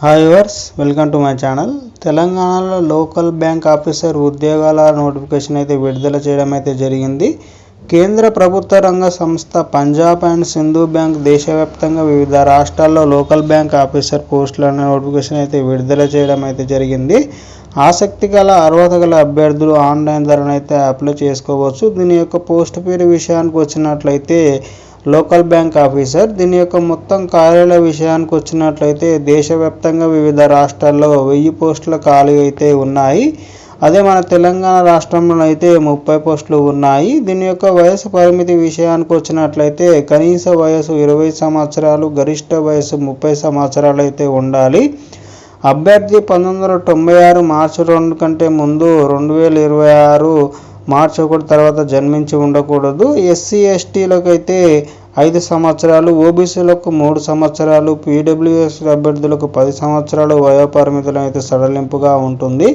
Hi viewers, welcome to my channel. తెలంగాణలో local bank officer ఉద్యోగాల notification అయితే విడుదల చేయడం అయితే జరిగింది. కేంద్ర ప్రభుత్వ రంగ సంస్థ పంజాబ్ అండ్ సింధు బ్యాంక్ దేశవ్యాప్తంగా వివిధ రాష్ట్రాల్లో లోకల్ బ్యాంక్ ఆఫీసర్ పోస్టుల నోటిఫికేషన్ అయితే విడుదల చేయడం అయితే జరిగింది. ఆసక్తి గల అర్హత గల అభ్యర్థులు ఆన్లైన్ ద్వారా అయితే అప్లై చేసుకోవచ్చు. దీని యొక్క పోస్ట్ పేరు విషయానికి వచ్చినట్లయితే లోకల్ బ్యాంక్ ఆఫీసర్. దీని యొక్క మొత్తం కార్యాలయ విషయానికి వచ్చినట్లయితే దేశవ్యాప్తంగా వివిధ రాష్ట్రాల్లో 1000 పోస్టుల ఖాళీ అయితే ఉన్నాయి. అదే మన తెలంగాణ రాష్ట్రంలో అయితే 30 పోస్టులు ఉన్నాయి. దీని యొక్క వయసు పరిమితి విషయానికి వచ్చినట్లయితే కనీస వయసు 20 సంవత్సరాలు, గరిష్ట వయసు 30 సంవత్సరాలు అయితే ఉండాలి. అభ్యర్థి 1996 మార్చి 2 కంటే ముందు 2026 మార్చి 1 తర్వాత జన్మించి ఉండకూడదు. ఎస్సీ ఎస్టీలకు అయితే 5 సంవత్సరాలు, ఓబీసీలకు 3 సంవత్సరాలు, పీడబ్ల్యూఎస్ అభ్యర్థులకు 10 సంవత్సరాలు వయోపరిమితులు అయితే సడలింపుగా ఉంటుంది.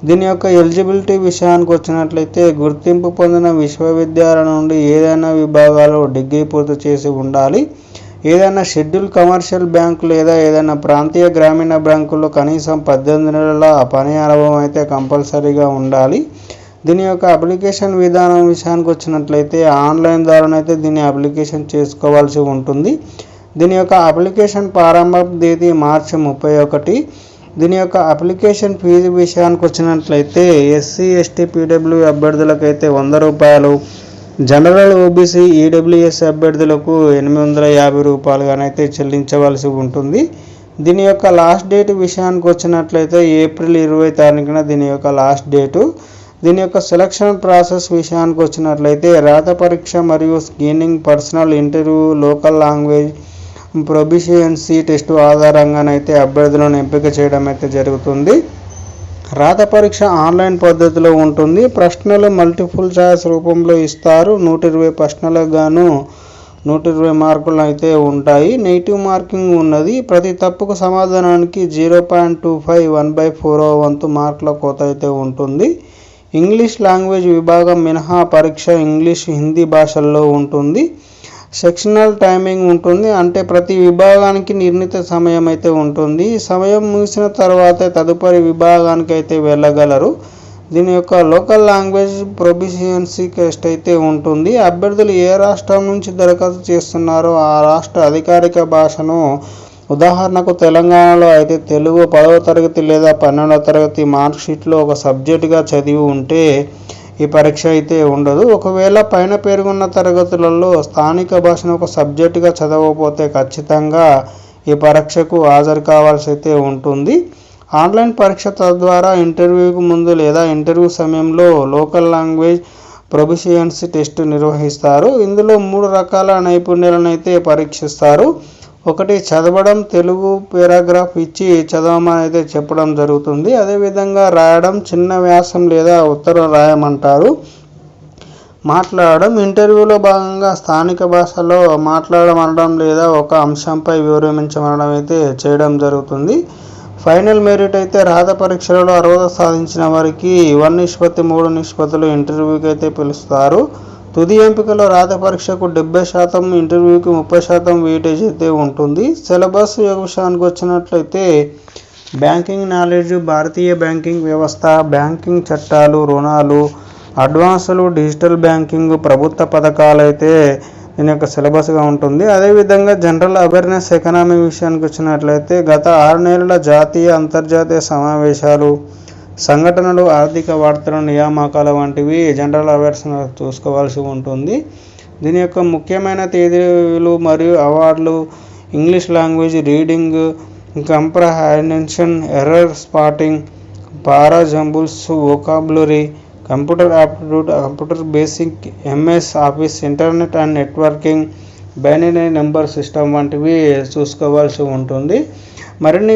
దీని యొక్క ఎలిజిబిలిటీ విషయానికి వచ్చినట్లయితే గుర్తింపు పొందిన విశ్వవిద్యాలయం నుండి ఏదైనా విభాగాల్లో డిగ్రీ పూర్తి చేసి ఉండాలి. ఏదైనా షెడ్యూల్ కమర్షియల్ బ్యాంకు లేదా ఏదైనా ప్రాంతీయ గ్రామీణ బ్యాంకుల్లో కనీసం 18 నెలల పని అనుభవం అయితే కంపల్సరీగా ఉండాలి. దీని యొక్క అప్లికేషన్ విధానం విషయానికి వచ్చినట్లయితే ఆన్లైన్ ద్వారానైతే దీన్ని అప్లికేషన్ చేసుకోవాల్సి ఉంటుంది. దీని యొక్క అప్లికేషన్ ప్రారంభ తేదీ మార్చి 31. దీని యొక్క అప్లికేషన్ ఫీజు విషయానికి వచ్చినట్లయితే ఎస్సీ ఎస్టీ పీడబ్ల్యూ అభ్యర్థులకైతే 100 రూపాయలు, జనరల్ ఓబీసీ ఈడబ్ల్యూఎస్ అభ్యర్థులకు 850 రూపాయలుగానైతే చెల్లించవలసి ఉంటుంది. దీని యొక్క లాస్ట్ డేట్ విషయానికి వచ్చినట్లయితే ఏప్రిల్ 20 తారీఖున దీని యొక్క లాస్ట్ డేటు. దీని యొక్క సెలక్షన్ ప్రాసెస్ విషయానికి వచ్చినట్లయితే రాత పరీక్ష మరియు screening, personal interview, local language proficiency test ఆధారంగానైతే అభ్యర్థులను ఎంపిక చేయడం అయితే జరుగుతుంది. రాత పరీక్ష ఆన్లైన్ పద్ధతిలో ఉంటుంది. ప్రశ్నలు మల్టిపుల్ చాయిస్ రూపంలో ఇస్తారు. 120 ప్రశ్నలకు గాను 120 మార్కులు అయితే ఉంటాయి. నెగిటివ్ మార్కింగ్ ఉన్నది. ప్రతి తప్పుకు సమాధానానికి 0.25 1/4 వంతు మార్కుల కోత అయితే ఉంటుంది. ఇంగ్లీష్ లాంగ్వేజ్ విభాగం మినహా పరీక్ష ఇంగ్లీష్, హిందీ భాషల్లో ఉంటుంది. సెక్షనల్ టైమింగ్ ఉంటుంది. అంటే ప్రతి విభాగానికి నిర్ణీత సమయం అయితే ఉంటుంది. సమయం ముగిసిన తర్వాత తదుపరి విభాగానికి అయితే వెళ్ళగలరు. దీని యొక్క లోకల్ లాంగ్వేజ్ ప్రొఫిషియన్సీ టెస్ట్ అయితే ఉంటుంది. అభ్యర్థులు ఏ రాష్ట్రం నుంచి దరఖాస్తు చేస్తున్నారో ఆ రాష్ట్ర అధికారిక భాషను, ఉదాహరణకు తెలంగాణలో అయితే తెలుగు 10వ తరగతి లేదా 12వ తరగతి మార్క్షీట్లో ఒక సబ్జెక్టుగా చదివి ఉంటే ఈ పరీక్ష అయితే ఉండదు. ఒకవేళ పైన పేర్కొన్న తరగతులలో స్థానిక భాషను ఒక సబ్జెక్టుగా చదవకపోతే ఖచ్చితంగా ఈ పరీక్షకు హాజరు కావాల్సి అయితే ఉంటుంది. ఆన్లైన్ పరీక్ష తద్వారా ఇంటర్వ్యూకు ముందు లేదా ఇంటర్వ్యూ సమయంలో లోకల్ లాంగ్వేజ్ ప్రొఫిషియన్సీ టెస్ట్ నిర్వహిస్తారు. ఇందులో 3 రకాల నైపుణ్యాలను అయితే పరీక్షిస్తారు. ఒకటి, చదవడం, తెలుగు పారాగ్రాఫ్ ఇచ్చి చదవమని అయితే చెప్పడం జరుగుతుంది. అదేవిధంగా రాయడం, చిన్న వ్యాసం లేదా ఉత్తరం రాయమంటారు. మాట్లాడడం, ఇంటర్వ్యూలో భాగంగా స్థానిక భాషలో మాట్లాడమనడం లేదా ఒక అంశంపై వివరించమనడం అయితే చేయడం జరుగుతుంది. ఫైనల్ మెరిట్ అయితే రాత పరీక్షలలో అర్హత సాధించిన వారికి 1:3 నిష్పత్తిలో ఇంటర్వ్యూకి అయితే పిలుస్తారు. తుది ఎంపికలో రాత పరీక్షకు 70%, ఇంటర్వ్యూకి 30% వెయిటేజ్ అయితే ఉంటుంది. సిలబస్ విషయానికి వచ్చినట్లయితే బ్యాంకింగ్ నాలెడ్జ్, భారతీయ బ్యాంకింగ్ వ్యవస్థ, బ్యాంకింగ్ చట్టాలు, రుణాలు, అడ్వాన్సులు, డిజిటల్ బ్యాంకింగ్, ప్రభుత్వ పథకాలు అయితే దీని యొక్క సిలబస్గా ఉంటుంది. అదేవిధంగా జనరల్ అవేర్నెస్ ఎకనామీ విషయానికి వచ్చినట్లయితే గత 6 నెలల జాతీయ, అంతర్జాతీయ సమావేశాలు, సంఘటనలు, ఆర్థిక వార్తలు, నియామకాల వంటివి జనరల్ అవేర్నెస్ చూసుకోవాల్సి ఉంటుంది. దీని యొక్క ముఖ్యమైన తేదీలు మరియు అవార్డులు: English language reading comprehension, error spotting, para jumbles, vocabulary, computer aptitude, computer basic, MS office, internet and networking, binary number system వంటివి చూసుకోవాల్సి ఉంటుంది. మరిన్ని